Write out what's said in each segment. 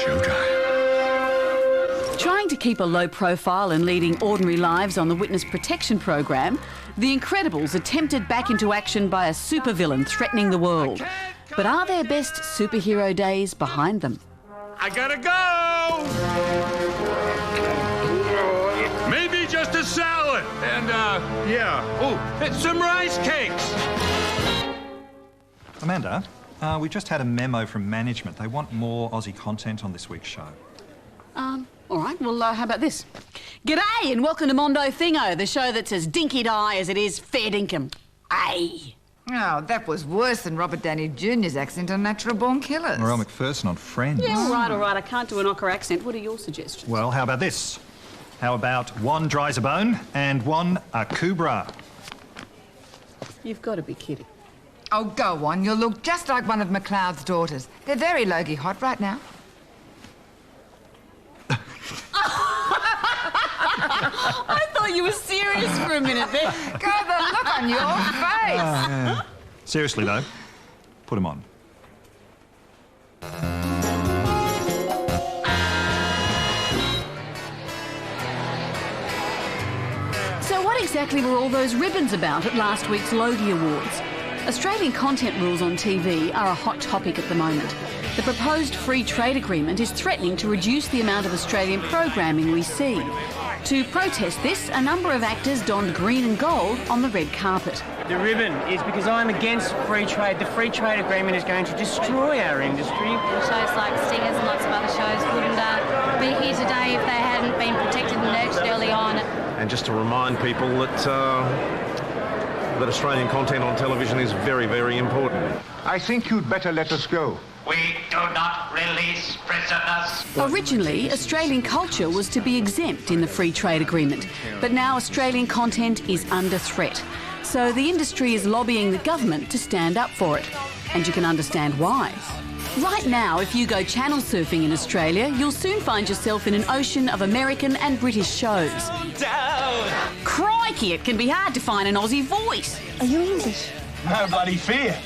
showtime. Trying to keep a low profile and leading ordinary lives on the Witness Protection Program, The Incredibles are tempted back into action by a supervillain threatening the world. But are their best superhero days behind them? I gotta go! Maybe just a salad and, some rice cakes. Amanda, we just had a memo from management. They want more Aussie content on this week's show. All right, well, how about this? G'day and welcome to Mondo Thingo, the show that's as dinky-die as it is fair dinkum. Ay. Oh, that was worse than Robert Downey Jr.'s accent on Natural Born Killers. Morel McPherson on Friends. Yeah, all right, I can't do an ochre accent. What are your suggestions? Well, how about this? How about one dries a bone and one a kubra? You've got to be kidding. Oh, go on. You'll look just like one of McLeod's daughters. They're very logy hot right now. I thought you were serious for a minute there. God, the look on your face. Yeah. Seriously, though, put them on. So what exactly were all those ribbons about at last week's Logie Awards? Australian content rules on TV are a hot topic at the moment. The proposed free trade agreement is threatening to reduce the amount of Australian programming we see. To protest this, a number of actors donned green and gold on the red carpet. The ribbon is because I'm against free trade. The free trade agreement is going to destroy our industry. Shows like Stingers and lots of other shows wouldn't be here today if they hadn't been protected and nurtured early on. And just to remind people that Australian content on television is very, very important. I think you'd better let us go. We do not release prisoners. Originally, Australian culture was to be exempt in the free trade agreement, but now Australian content is under threat. So the industry is lobbying the government to stand up for it. And you can understand why. Right now, if you go channel surfing in Australia, you'll soon find yourself in an ocean of American and British shows. Crikey, it can be hard to find an Aussie voice. Are you English? No bloody fear.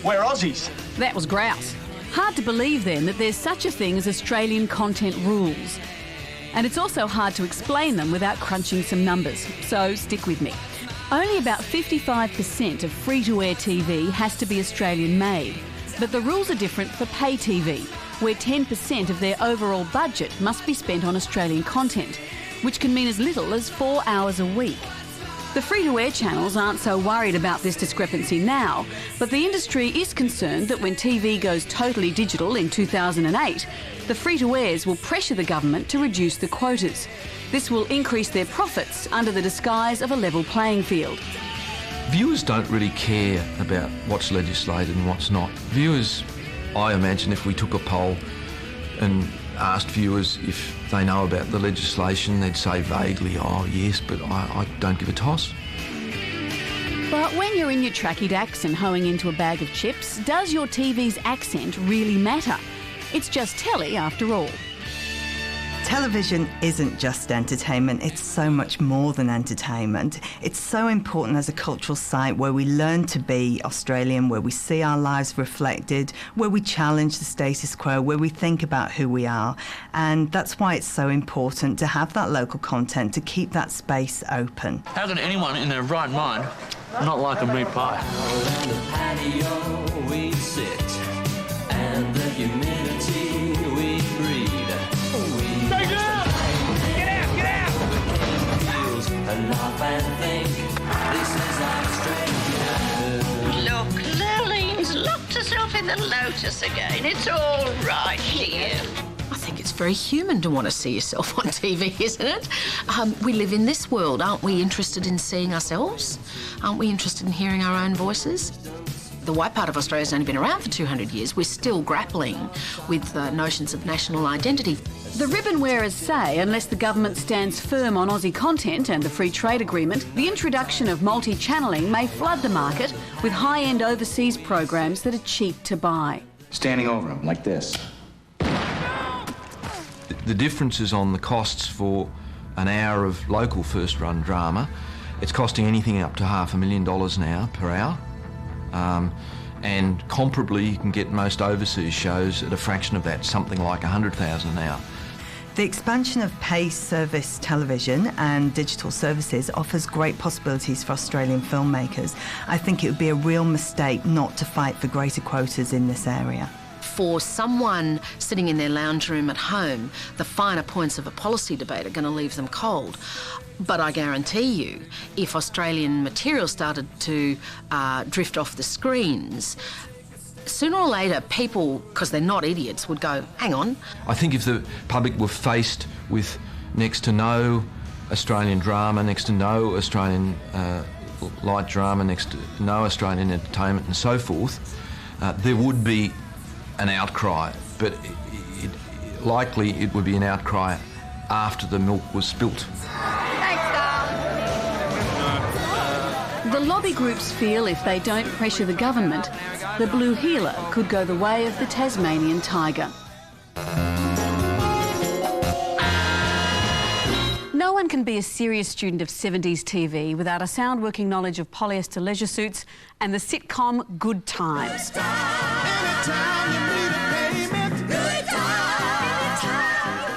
We're Aussies. That was grouse. Hard to believe then that there's such a thing as Australian content rules. And it's also hard to explain them without crunching some numbers, so stick with me. Only about 55% of free-to-air TV has to be Australian-made, but the rules are different for pay TV, where 10% of their overall budget must be spent on Australian content, which can mean as little as 4 hours a week. The free-to-air channels aren't so worried about this discrepancy now, but the industry is concerned that when TV goes totally digital in 2008, the free-to-airs will pressure the government to reduce the quotas. This will increase their profits under the disguise of a level playing field. Viewers don't really care about what's legislated and what's not. Viewers, I imagine if we took a poll and asked viewers if they know about the legislation, they'd say vaguely, oh yes, but I don't give a toss. But when you're in your tracky dacks and hoeing into a bag of chips, does your TV's accent really matter? It's just telly after all. Television isn't just entertainment, it's so much more than entertainment. It's so important as a cultural site where we learn to be Australian, where we see our lives reflected, where we challenge the status quo, where we think about who we are. And that's why it's so important to have that local content, to keep that space open. How can anyone in their right mind not like a meat pie? On the patio we sit, and the humidity we breed. Get out! Get out! And laugh and think, this is Australia. Look, Lurleen's locked herself in the Lotus again. It's all right, dear. I think it's very human to want to see yourself on TV, isn't it? We live in this world. Aren't we interested in seeing ourselves? Aren't we interested in hearing our own voices? The white part of Australia's only been around for 200 years. We're still grappling with notions of national identity. The ribbon wearers say unless the government stands firm on Aussie content and the free trade agreement, the introduction of multi-channelling may flood the market with high-end overseas programs that are cheap to buy. Standing over them like this. The difference is on the costs for an hour of local first-run drama. It's costing anything up to $500,000 now per hour. and comparably you can get most overseas shows at a fraction of that, something like 100,000 an hour. The expansion of pay service television and digital services offers great possibilities for Australian filmmakers. I think it would be a real mistake not to fight for greater quotas in this area. For someone sitting in their lounge room at home, the finer points of a policy debate are going to leave them cold. But I guarantee you, if Australian material started to drift off the screens, sooner or later, people, because they're not idiots, would go, hang on. I think if the public were faced with next to no Australian drama, next to no Australian light drama, next to no Australian entertainment and so forth, there would be an outcry, but likely it would be an outcry after the milk was spilt. The lobby groups feel if they don't pressure the government, the blue heeler could go the way of the Tasmanian tiger. No one can be a serious student of 70s TV without a sound working knowledge of polyester leisure suits and the sitcom Good Times.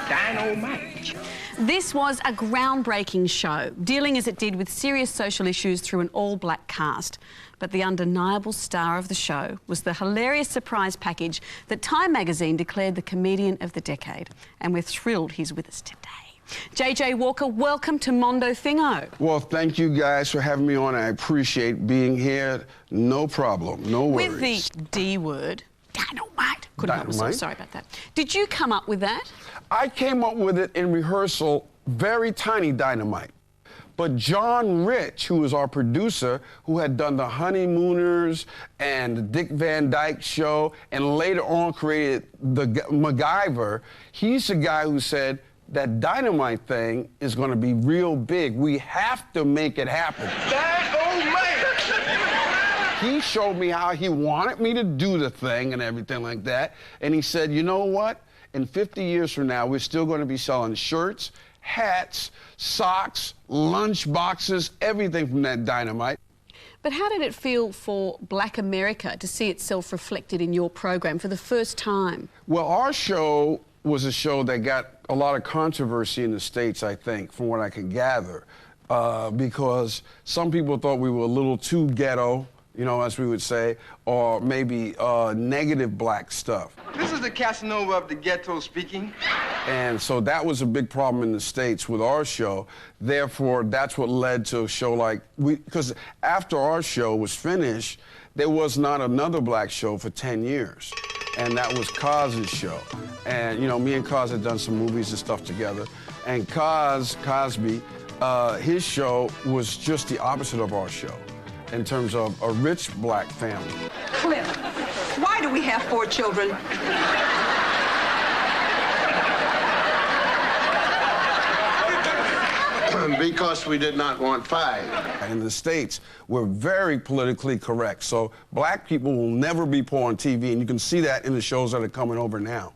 Dynamite. This was a groundbreaking show, dealing as it did with serious social issues through an all-black cast. But the undeniable star of the show was the hilarious surprise package that Time magazine declared the comedian of the decade. And we're thrilled he's with us today. JJ Walker, welcome to Mondo Thingo. Well, thank you guys for having me on. I appreciate being here. No problem, no worries. With the D word, dynamite. Couldn't help myself, sorry about that. Did you come up with that? I came up with it in rehearsal, very tiny dynamite. But John Rich, who was our producer, who had done The Honeymooners and the Dick Van Dyke Show, and later on created the MacGyver, he's the guy who said, that dynamite thing is going to be real big. We have to make it happen. He showed me how he wanted me to do the thing and everything like that. And he said, you know what? In 50 years from now, we're still going to be selling shirts, hats, socks, lunch boxes, everything from that dynamite. But how did it feel for Black America to see itself reflected in your program for the first time? Well, our show was a show that got a lot of controversy in the States, I think, from what I could gather, because some people thought we were a little too ghetto, you know, as we would say, or maybe negative black stuff. This is the Casanova of the ghetto speaking. And so that was a big problem in the States with our show. Therefore, that's what led to a show like, because after our show was finished, there was not another black show for 10 years. And that was Cos's show. And, you know, me and Cos had done some movies and stuff together. And Cosby, his show was just the opposite of our show in terms of a rich black family. Cliff, why do we have 4 children? Because we did not want 5. In the States, we're very politically correct. So black people will never be poor on TV, and you can see that in the shows that are coming over now.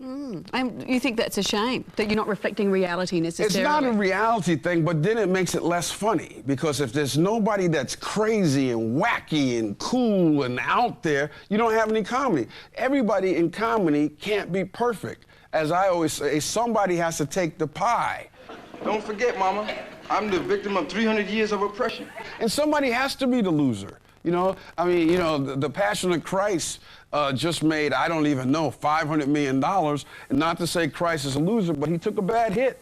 And you think that's a shame, that you're not reflecting reality necessarily? It's not a reality thing, but then it makes it less funny, because if there's nobody that's crazy and wacky and cool and out there, you don't have any comedy. Everybody in comedy can't be perfect. As I always say, somebody has to take the pie. Don't forget, Mama, I'm the victim of 300 years of oppression. And somebody has to be the loser. You know, I mean, you know, the Passion of Christ just made, I don't even know, $500 million. And not to say Christ is a loser, but he took a bad hit.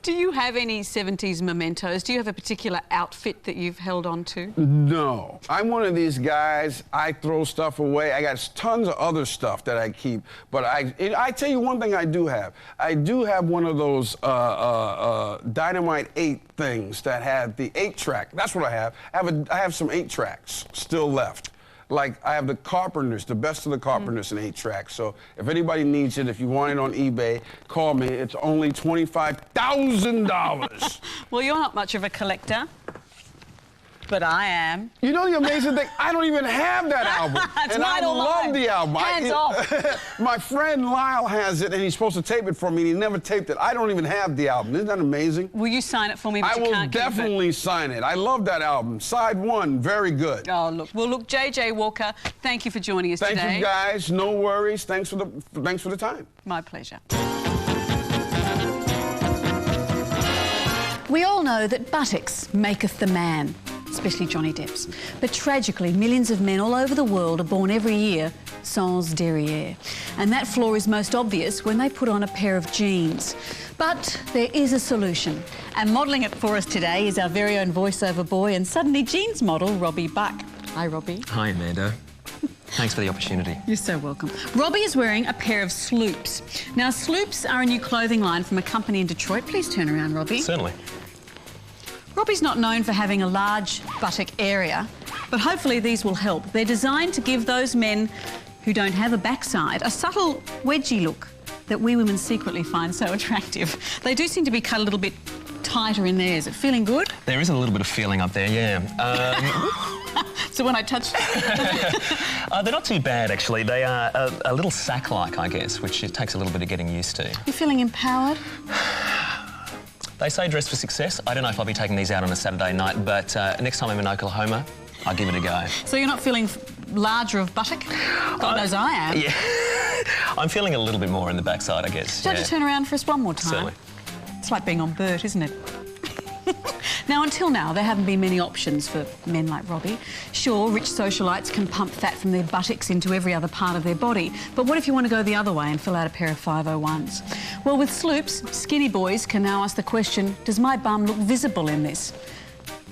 Do you have any 70s mementos? Do you have a particular outfit that you've held on to? No. I'm one of these guys, I throw stuff away. I got tons of other stuff that I keep. But I tell you one thing I do have. I do have one of those Dynamite 8 things that had the 8-track. That's what I have. I have some 8-tracks still left. Like, I have the Carpenters, the best of the Carpenters in 8-tracks. So if anybody needs it, if you want it on eBay, call me. It's only $25,000. Well, you're not much of a collector. But I am. You know the amazing thing? I don't even have that album. And I love the album. Hands off. My friend Lyle has it, and he's supposed to tape it for me, and he never taped it. I don't even have the album. Isn't that amazing? Will you sign it for me? I will definitely sign it. I love that album. Side 1, very good. Oh, look. Well, look, JJ Walker, thank you for joining us today. Thank you, guys. No worries. Thanks for the time. My pleasure. We all know that buttocks maketh the man, especially Johnny Depp's. But tragically, millions of men all over the world are born every year sans derrière. And that flaw is most obvious when they put on a pair of jeans. But there is a solution. And modelling it for us today is our very own voiceover boy and suddenly jeans model, Robbie Buck. Hi, Robbie. Hi, Amanda. Thanks for the opportunity. You're so welcome. Robbie is wearing a pair of sloops. Now, sloops are a new clothing line from a company in Detroit. Please turn around, Robbie. Certainly. Robbie's not known for having a large buttock area, but hopefully these will help. They're designed to give those men who don't have a backside a subtle wedgie look that we women secretly find so attractive. They do seem to be cut a little bit tighter in there. Is it feeling good? There is a little bit of feeling up there, yeah. So when I touch they're not too bad, actually. They are a little sack-like, I guess, which it takes a little bit of getting used to. You feeling empowered? They say dress for success. I don't know if I'll be taking these out on a Saturday night, but next time I'm in Oklahoma, I'll give it a go. So you're not feeling larger of buttock? God knows I am. Yeah. I'm feeling a little bit more in the backside, I guess. Don't you turn around for us one more time? Certainly. It's like being on Bert, isn't it? Now, until now, there haven't been many options for men like Robbie. Sure, rich socialites can pump fat from their buttocks into every other part of their body, but what if you want to go the other way and fill out a pair of 501s? Well, with sloops, skinny boys can now ask the question, does my bum look visible in this?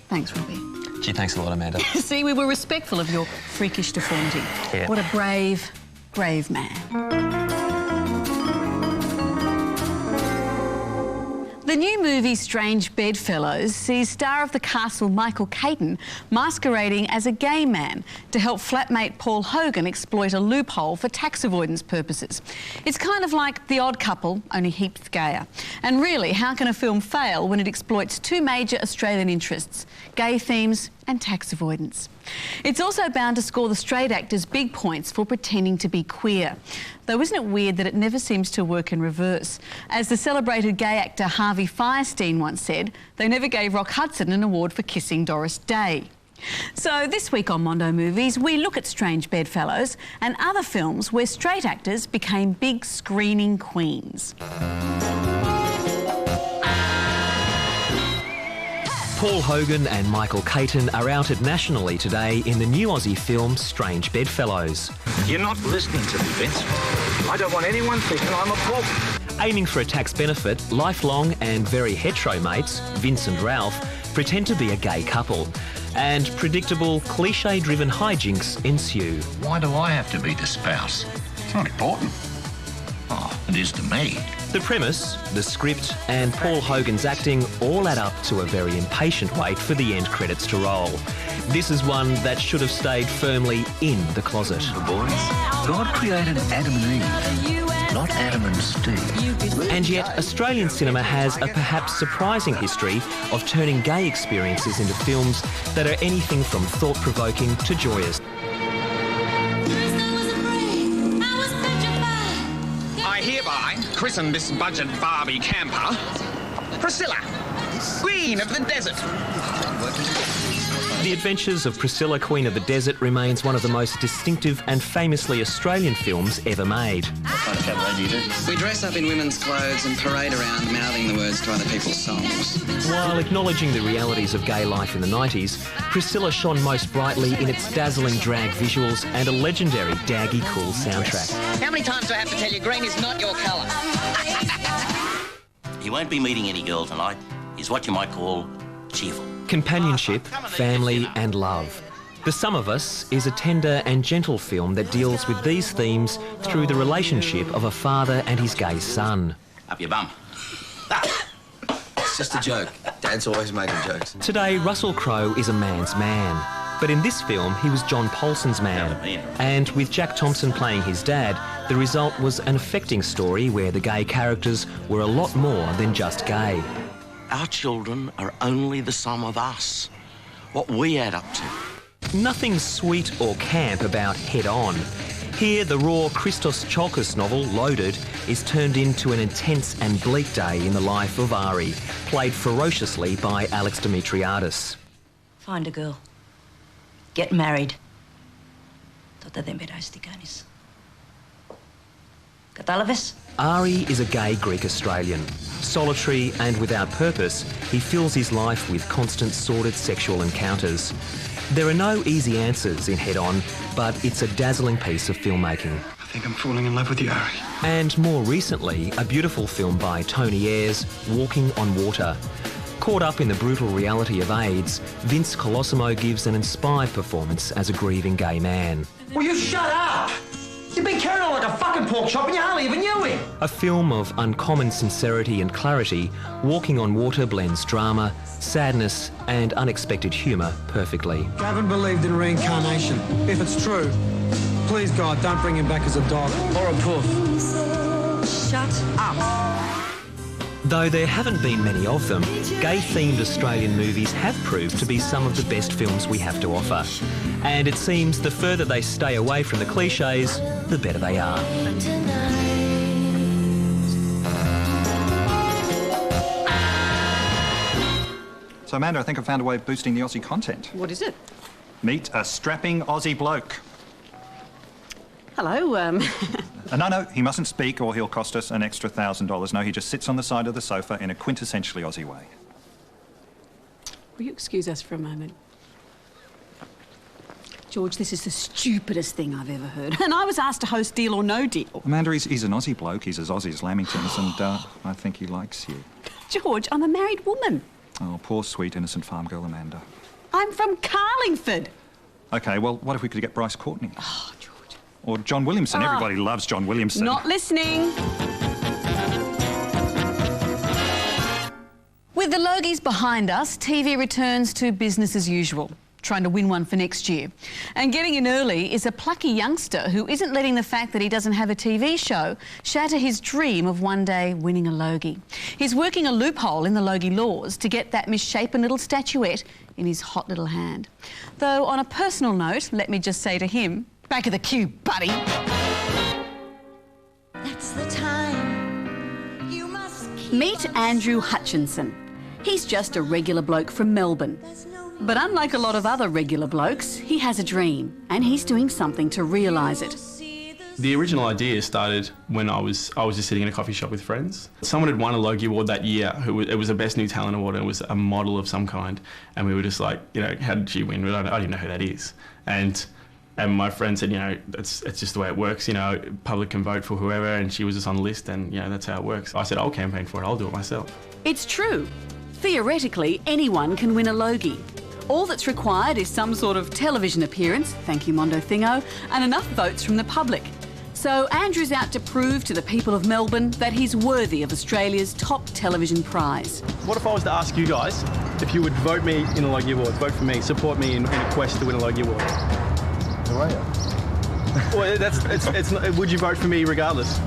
Thanks, Robbie. Gee, thanks a lot, Amanda. See, we were respectful of your freakish deformity. Yeah. What a brave, brave man. The new movie Strange Bedfellows sees star of The Castle Michael Caton masquerading as a gay man to help flatmate Paul Hogan exploit a loophole for tax avoidance purposes. It's kind of like The Odd Couple, only heaps gayer. And really, how can a film fail when it exploits two major Australian interests, gay themes and tax avoidance? It's also bound to score the straight actors big points for pretending to be queer. Though isn't it weird that it never seems to work in reverse? As the celebrated gay actor Harvey Fierstein once said, they never gave Rock Hudson an award for kissing Doris Day. So this week on Mondo Movies, we look at Strange Bedfellows and other films where straight actors became big screening queens. Paul Hogan and Michael Caton are outed nationally today in the new Aussie film Strange Bedfellows. You're not listening to me, Vince. I don't want anyone thinking I'm a pulp. Aiming for a tax benefit, lifelong and very hetero mates, Vince and Ralph, pretend to be a gay couple. And predictable, cliche-driven hijinks ensue. Why do I have to be the spouse? It's not important. Oh, it is to me. The premise, the script and Paul Hogan's acting all add up to a very impatient wait for the end credits to roll. This is one that should have stayed firmly in the closet. Boys, God created Adam and Eve, not Adam and Steve. And yet, Australian cinema has a perhaps surprising history of turning gay experiences into films that are anything from thought-provoking to joyous. I hereby christen this budget Barbie camper Priscilla, Queen of the Desert. The Adventures of Priscilla, Queen of the Desert remains one of the most distinctive and famously Australian films ever made. We dress up in women's clothes and parade around mouthing the words to other people's songs. While acknowledging the realities of gay life in the 90s, Priscilla shone most brightly in its dazzling drag visuals and a legendary Daggy Cool soundtrack. How many times do I have to tell you green is not your colour? He won't be meeting any girl tonight. He's what you might call cheerful. Companionship, family and love. The Sum of Us is a tender and gentle film that deals with these themes through the relationship of a father and his gay son. Up your bum. It's just a joke. Dad's always making jokes. Today, Russell Crowe is a man's man. But in this film, he was John Paulson's man. And with Jack Thompson playing his dad, the result was an affecting story where the gay characters were a lot more than just gay. Our children are only the sum of us. what we add up to. Nothing sweet or camp about Head On. Here, the raw Christos Tsiolkas novel, Loaded, is turned into an intense and bleak day in the life of Ari, played ferociously by Alex Dimitriadis. Find a girl. Get married. Τότε δεν πειράζει τι κάνεις. Κατάλαβες? Ari is a gay Greek-Australian. Solitary and without purpose, he fills his life with constant sordid sexual encounters. There are no easy answers in Head On, but it's a dazzling piece of filmmaking. I think I'm falling in love with you, Ari. And more recently, a beautiful film by Tony Ayres, Walking on Water. Caught up in the brutal reality of AIDS, Vince Colosimo gives an inspired performance as a grieving gay man. Will you shut up? You've been carrying on like a fucking pork chop and you hardly even knew him. A film of uncommon sincerity and clarity, Walking on Water blends drama, sadness and unexpected humour perfectly. I haven't believed in reincarnation. If it's true, please God, don't bring him back as a dog or a poof. Shut up. Though there haven't been many of them, gay-themed Australian movies have proved to be some of the best films we have to offer. And it seems the further they stay away from the cliches, the better they are. So, Amanda, I think I found a way of boosting the Aussie content. What is it? Meet a strapping Aussie bloke. Hello, No, he mustn't speak or he'll cost us an extra $1,000. No, he just sits on the side of the sofa in a quintessentially Aussie way. Will you excuse us for a moment? George, this is the stupidest thing I've ever heard. And I was asked to host Deal or No Deal. Amanda, he's an Aussie bloke. He's as Aussie as Lamingtons, and I think he likes you. George, I'm a married woman. Oh, poor, sweet, innocent farm girl, Amanda. I'm from Carlingford. OK, well, what if we could get Bryce Courtney? Oh, George. Or John Williamson. Oh. Everybody loves John Williamson. Not listening. With the Logies behind us, TV returns to business as usual, trying to win one for next year. And getting in early is a plucky youngster who isn't letting the fact that he doesn't have a TV show shatter his dream of one day winning a Logie. He's working a loophole in the Logie laws to get that misshapen little statuette in his hot little hand. Though, on a personal note, let me just say to him, back of the queue, buddy. That's the time. You must Meet Andrew Hutchinson. He's just a regular bloke from Melbourne. But unlike a lot of other regular blokes, he has a dream, and he's doing something to realise it. The original idea started when I was just sitting in a coffee shop with friends. Someone had won a Logie Award that year. It was a Best New Talent Award, and it was a model of some kind. And we were just like, you know, how did she win? I don't even know who that is. And my friend said, you know, it's just the way it works. You know, public can vote for whoever, and she was just on the list, and you know that's how it works. I said, I'll campaign for it. I'll do it myself. It's true. Theoretically, anyone can win a Logie. All that's required is some sort of television appearance, thank you Mondo Thingo, and enough votes from the public. So Andrew's out to prove to the people of Melbourne that he's worthy of Australia's top television prize. What if I was to ask you guys if you would vote me in a Logie Award, vote for me, support me in a quest to win a Logie Award? Who are you? Well, would you vote for me regardless?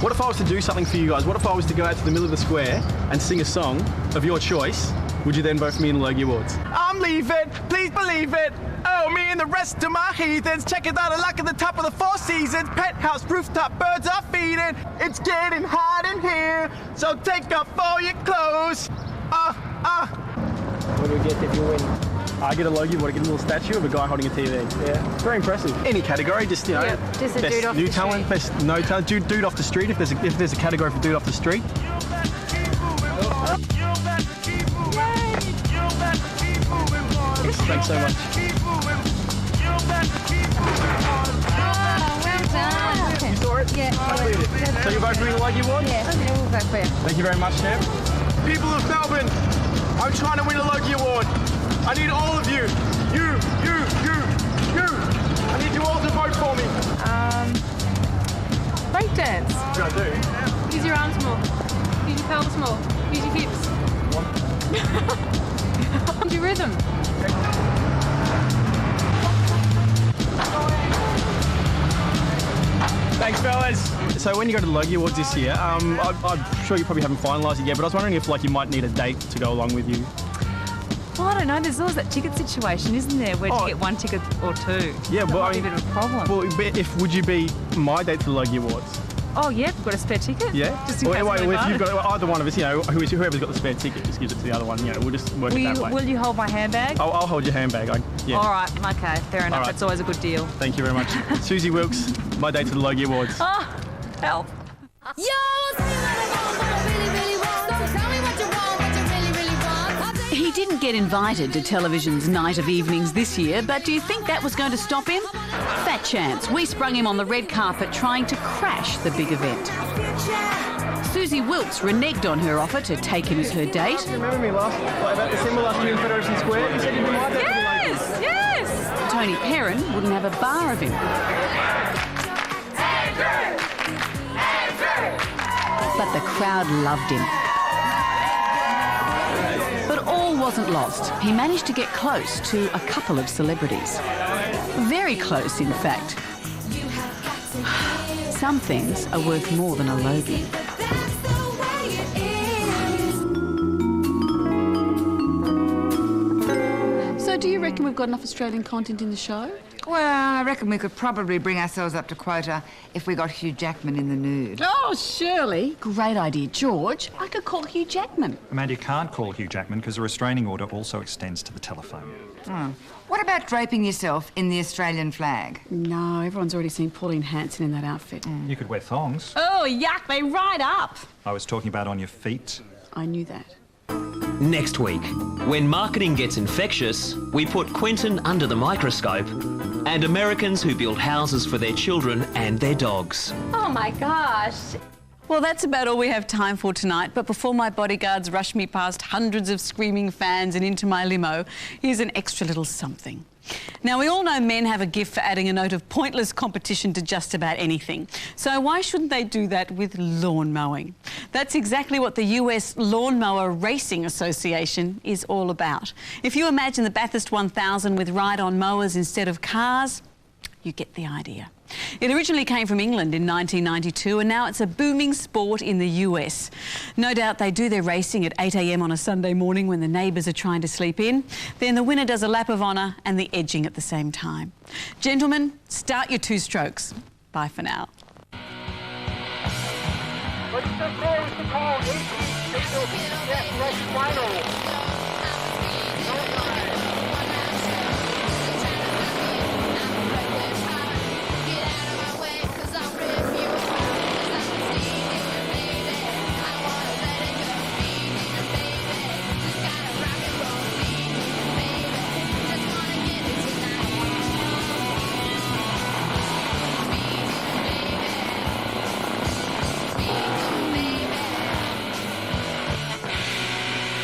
What if I was to do something for you guys? What if I was to go out to the middle of the square and sing a song of your choice? Would you then vote for me in the Logie Awards? I'm leaving, please believe it. Oh, me and the rest of my heathens. Check it out, I like at the top of the Four Seasons. Penthouse, rooftop, birds are feeding. It's getting hot in here, so take off all your clothes. What do we get if you win? I get a Logie Award, I get a little statue of a guy holding a TV. Yeah, it's very impressive. Any category, just, you know, just a best dude off new the talent, street. best no talent, dude off the street, if there's a category for dude off the street. Thanks so much. Well done. You saw it? Yeah. So you vote for me in the Logie Award? Yeah, we'll vote for you. Thank you very much, Sam. People of Melbourne, I'm trying to win a Logie Award. I need all of you. You. I need you all to vote for me. Breakdance. Yeah, I do. Use your arms more. Use your pelvis more. Use your hips. Do rhythm. Thanks, fellas. So when you go to the Logie Awards this year, I'm sure you probably haven't finalised it yet, but I was wondering if you might need a date to go along with you. Well, I don't know. There's always that ticket situation, isn't there, where you get one ticket or two. Yeah, that but might I be mean, a bit of a problem. Well, would you be my date to the Logie Awards? Oh, yeah, we've got a spare ticket? Yeah. Just in case if we you've got either one of us, you know, whoever's got the spare ticket just gives it to the other one. You know, we'll just work it that way. Will you hold my handbag? I'll hold your handbag. Yeah. All right, okay, fair enough. All right. That's always a good deal. Thank you very much. Susie Wilkes, my date to the Logie Awards. Oh, help. He didn't get invited to television's Night of Evenings this year, but do you think that was going to stop him? Fat chance. We sprung him on the red carpet trying to crash the big event. Susie Wilkes reneged on her offer to take him as her date. Do you remember me about December last year in Federation Square? You said you didn't like that. Yes, yes. Tony Perrin wouldn't have a bar of him. But the crowd loved him. But all wasn't lost. He managed to get close to a couple of celebrities. Very close, in fact. Some things are worth more than a Logie. So do you reckon we've got enough Australian content in the show? Well, I reckon we could probably bring ourselves up to quota if we got Hugh Jackman in the nude. Oh, Shirley. Great idea, George. I could call Hugh Jackman. Amanda, you can't call Hugh Jackman because the restraining order also extends to the telephone. Hmm. What about draping yourself in the Australian flag? No, everyone's already seen Pauline Hanson in that outfit. You could wear thongs. Oh, yuck, they right up. I was talking about on your feet. I knew that. Next week, when marketing gets infectious, we put Quentin under the microscope and Americans who build houses for their children and their dogs. Oh my gosh. Well, that's about all we have time for tonight, but before my bodyguards rush me past hundreds of screaming fans and into my limo, here's an extra little something. Now, we all know men have a gift for adding a note of pointless competition to just about anything. So why shouldn't they do that with lawn mowing? That's exactly what the US Lawnmower Racing Association is all about. If you imagine the Bathurst 1000 with ride-on mowers instead of cars, you get the idea. It originally came from England in 1992 and now it's a booming sport in the US. No doubt they do their racing at 8 a.m. on a Sunday morning when the neighbours are trying to sleep in. Then the winner does a lap of honour and the edging at the same time. Gentlemen, start your two strokes. Bye for now.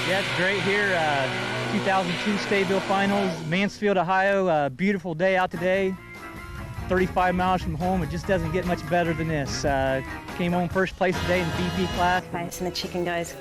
Yeah, it's great here. 2002 Stateville Finals, Mansfield, Ohio. Beautiful day out today. 35 miles from home. It just doesn't get much better than this. Came home first place today in the VP class. Nice, and the chicken goes